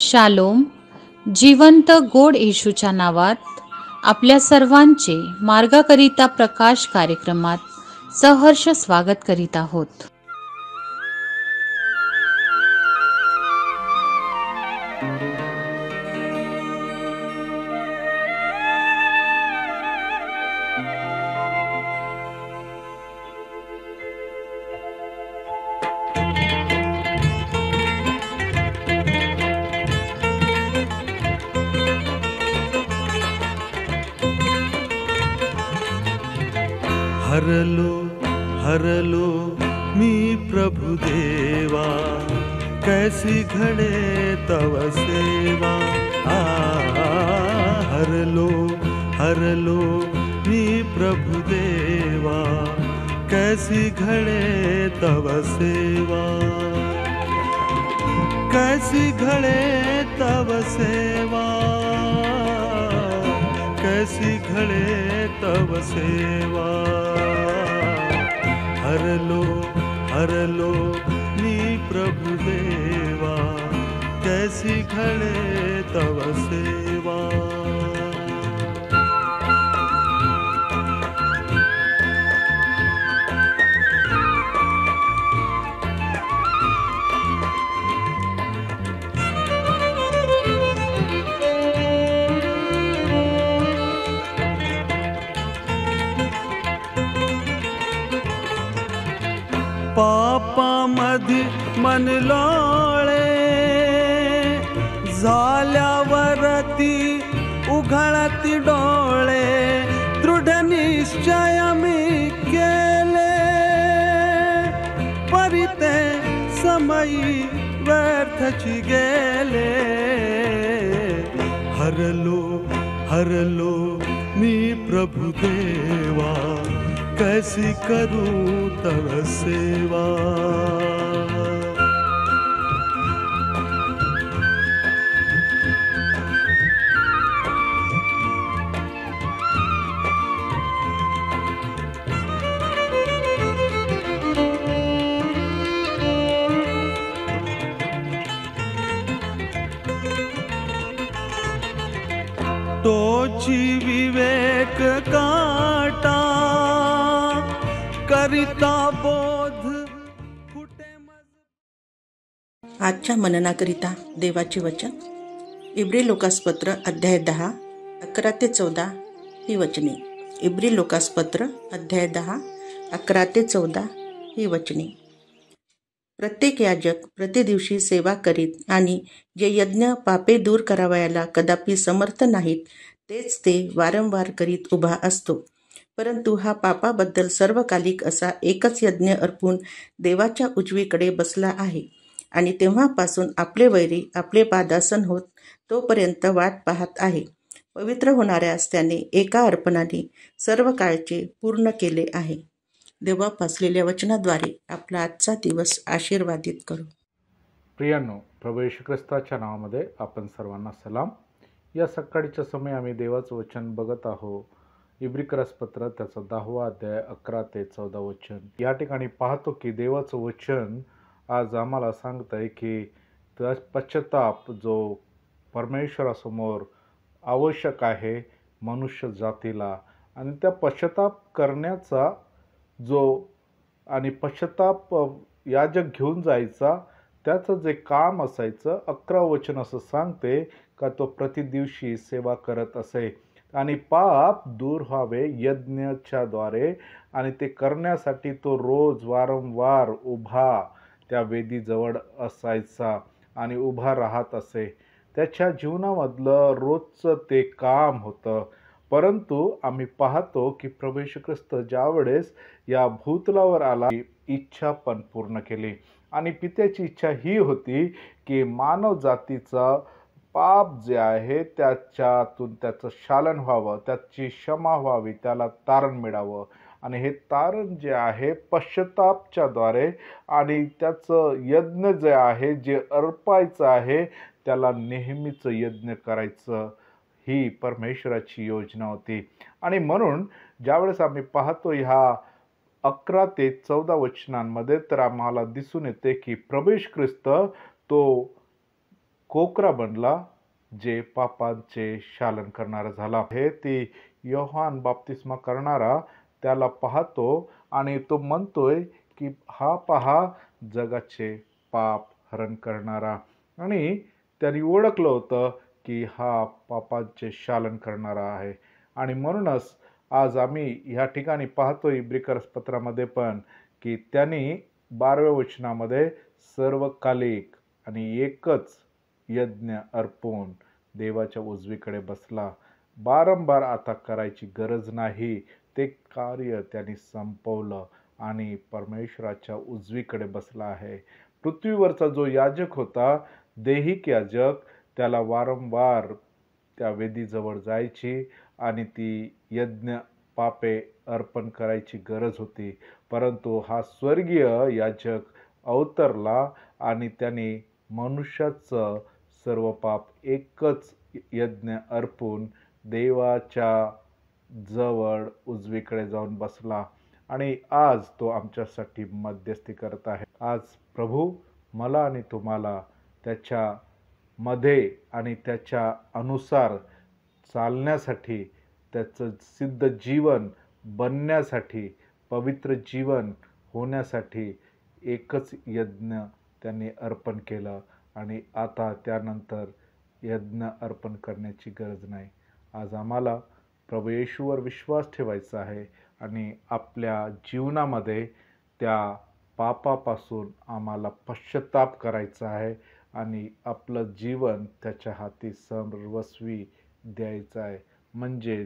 Shalom. जिवंत गोड येशूच्या नावात आपल्या सर्वांचे मार्गाकरिता प्रकाश कार्यक्रमात सहर्ष स्वागत करीत आहोत. हरलो हरलो मी प्रभु देवा, कैसी घडे तव सेवा. हरलो हरलो मी प्रभु देवा, कैसी घडे तव सेवा. कैसी घडे तव सेवा, कैसी घडे तव सेवा. हरलो हरलो मी प्रभु देवा, कैसी घडे तव सेवा. पापामध्ये मन लोळे, झाल्यावरती उघडती डोळे. दृढ निश्चय मी केले, परिते समयी व्यर्थची गेले. हरलो हरलो मी प्रभु देवा, कैसी करूं तव सेवा. तोची विवेक काटा, करिता बोध कुठे. आजच्या मननाकरिता देवाचे वचन इब्री लोकासपत्र अध्याय 10 11-14 ही वचने. इब्री लोकासपत्र अध्याय 10 11-14 ही वचने. प्रत्येक याजक प्रतिदिवशी सेवा करीत आणि जे यज्ञ पापे दूर करावयाला कदापि समर्थ नाहीत तेच ते वारंवार करीत उभा असतो. परंतु हा पापाबद्दल सर्वकालिक असा एकच यज्ञ अर्पून देवाच्या उजवीकडे बसला आहे आणि तेव्हापासून आपले वैरी आपले पादासन होत तोपर्यंत वाट पाहत आहे. पवित्र होणाऱ्यास त्याने एका अर्पणाने सर्व काळचे पूर्ण केले आहे. देवा पासलेल्या वचनाद्वारे आपला आजचा दिवस आशीर्वादित करू. प्रियांनो, प्रभू येशू ख्रिस्ताच्या नावामध्ये आपण सर्वांना सलाम. या सकाळीच्या समय आम्ही देवाचं वचन बघत आहोत. इब्रिकरासपत्र त्याचा 10वा अध्याय 11-14 वचन. या ठिकाणी पाहतो की देवाचं वचन आज आम्हाला सांगत आहे की पश्चाताप जो परमेश्वरासमोर आवश्यक आहे मनुष्य जातीला, आणि त्या पश्चाताप करण्याचा जो आणि पश्चाताप याजक घेऊन जायचा त्याचं जे काम असायचं, 11 वचन असं सांगते का तो प्रतिदिवशी सेवा करत असे आणि पाप दूर व्हावे यज्ञाच्या द्वारे, आणि ते करण्यासाठी तो रोज वारंवार उभा त्या वेदीजवळ असायचा आणि उभा राहत असे. त्याच्या जीवनामधलं रोजचं ते काम होतं. परंतु आम्ही पाहतो की प्रभू येशू ख्रिस्त ज्यावेळेस या भूतलावर आला, इच्छा पण पूर्ण केली, आणि पित्याची इच्छा ही होती की मानव जातीचा पाप जे आहे त्याच्यातून त्याचं शालन व्हावं, त्याची क्षमा व्हावी, त्याला तारण मिळावं. आणि हे तारण जे आहे पश्चातापच्या द्वारे, आणि त्याचं यज्ञ जे आहे जे अर्पायचं आहे त्याला नेहमीच यज्ञ करायचं, ही परमेश्वराची योजना होती. आणि म्हणून ज्यावेळेस आम्ही पाहतो ह्या 11 ते 14 वचनांमध्ये तर आम्हाला दिसून येते की प्रभू येशू ख्रिस्त तो कोकरा बनला, जे पापांचे शालन करणारा झाला. हे ती योहान बाप्तिस्मा करणारा त्याला पाहतो आणि तो म्हणतोय की हा पहा जगाचे पाप हरण करणारा. आणि त्यांनी ओळखलं होतं की हा पापांचे शालन करणारा आहे. आणि म्हणूनच आज आम्ही ह्या ठिकाणी पाहतो इब्रिकर्स पत्रामध्ये पण की त्यांनी 12व्या वचनामध्ये सर्वकालिक आणि एकच यज्ञ अर्पून देवाच्या उजवीकडे बसला. वारंवार आता करायची गरज नाही, ते कार्य त्यांनी संपवलं आणि परमेश्वराच्या उजवीकडे बसला आहे. पृथ्वीवरचा जो याजक होता, दैहिक याजक, त्याला वारंवार त्या वेदीजवळ जायची आणि ती यज्ञ पापे अर्पण करायची गरज होती. परंतु हा स्वर्गीय याजक अवतरला आणि त्याने मनुष्याचं सर्व पाप एकच यज्ञ अर्पून देवाच्या जवळ उजवीकडे जाऊन बसला आणि आज तो आमच्यासाठी मध्यस्थी करत आहे. आज प्रभू मला आणि तुम्हाला त्याच्या मध्ये आणि त्याच्या अनुसार चालण्यासाठी, त्याचं सिद्ध जीवन बनण्यासाठी, पवित्र जीवन होण्यासाठी एकच यज्ञ त्यांनी अर्पण केलं आणि आता त्यानंतर यज्ञ अर्पण करण्याची गरज नाही. आज आम्हाला प्रभू येशूवर विश्वास ठेवायचा आहे आणि आपल्या जीवनामध्ये त्या पापापासून आम्हाला पश्चाताप करायचा आहे आणि आपलं जीवन त्याच्या हाती सर्वस्वी द्यायचं आहे. म्हणजे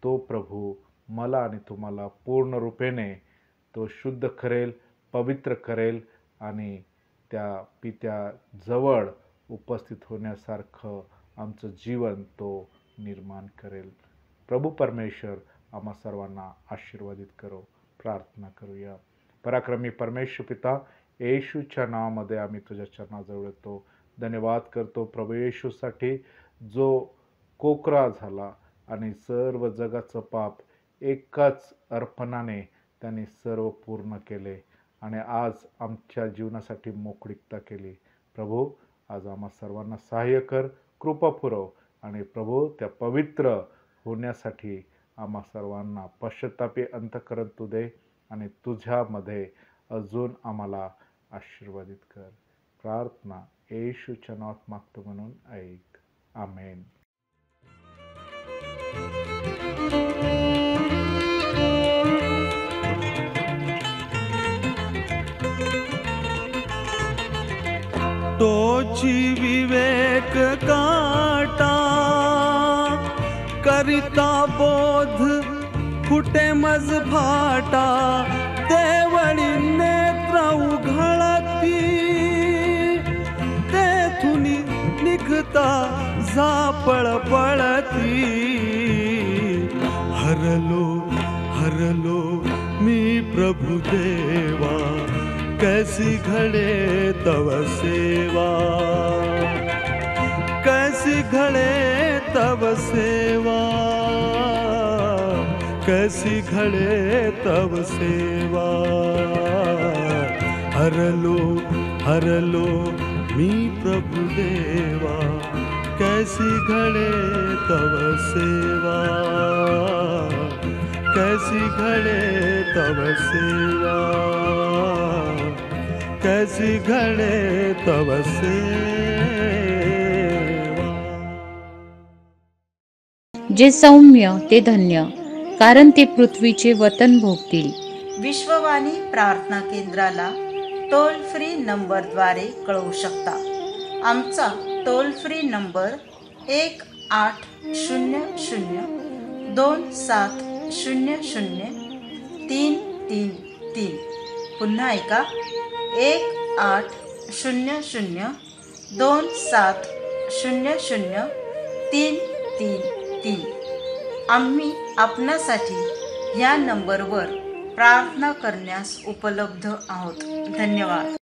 तो प्रभू मला आणि तुम्हाला पूर्ण रूपेने तो शुद्ध करेल, पवित्र करेल आणि त्या पित्याजवळ उपस्थित होण्यासारखं आमचं जीवन तो निर्माण करेल. प्रभू परमेश्वर आम्हा सर्वांना आशीर्वादित करो. प्रार्थना करूया. पराक्रमी परमेश्वर पिता, येशूच्या नावामध्ये आम्ही तुझ्या चरणाजवळ येतो. धन्यवाद करतो प्रभू येशूसाठी, जो कोकरा झाला आणि सर्व जगाचं पाप एकाच अर्पणाने त्यांनी सर्व पूर्ण केले आणि आज आमच्या जीवनासाठी मोकळीकता केली. प्रभू आज आम्हा सर्वांना सहाय्य कर, कृपा पुरव आणि प्रभू त्या पवित्र होण्यासाठी आम्हा सर्वांना पश्चातापी अंतःकरण तू दे आणि तुझ्यामध्ये अजून आम्हाला आशीर्वादित कर. प्रार्थना येशूच्या नावात मागतो म्हणून ऐक. आमेन. तोची विवेक काटा करिता बोध फुटे मज फाटा, देवळी नेत्र उघळती तेथून निघता झापळ पळती. हरलो हरलो मी प्रभु देवा, कैसी घड़े तव सेवा, कैसी घड़े तव सेवा, कैसी घड़े तव सेवा. हरलो हरलो मी प्रभु देवा, कैसी घड़े तव सेवा, कैसी घड़े तव सेवा, कैसी घड़े तव सेवा. जे सौम्य ते धन्य, कारण ते पृथ्वीचे वतन भोगतील. विश्ववाणी प्रार्थना केंद्राला टोल फ्री नंबरद्वारे कळवू शकता. आमचा टोल फ्री नंबर 1-800-2700-333. पुन्हा ऐका, 1-800-2700-333. आम्ही आपणासाठी ह्या नंबरवर प्रार्थना करण्यास उपलब्ध आहोत. धन्यवाद.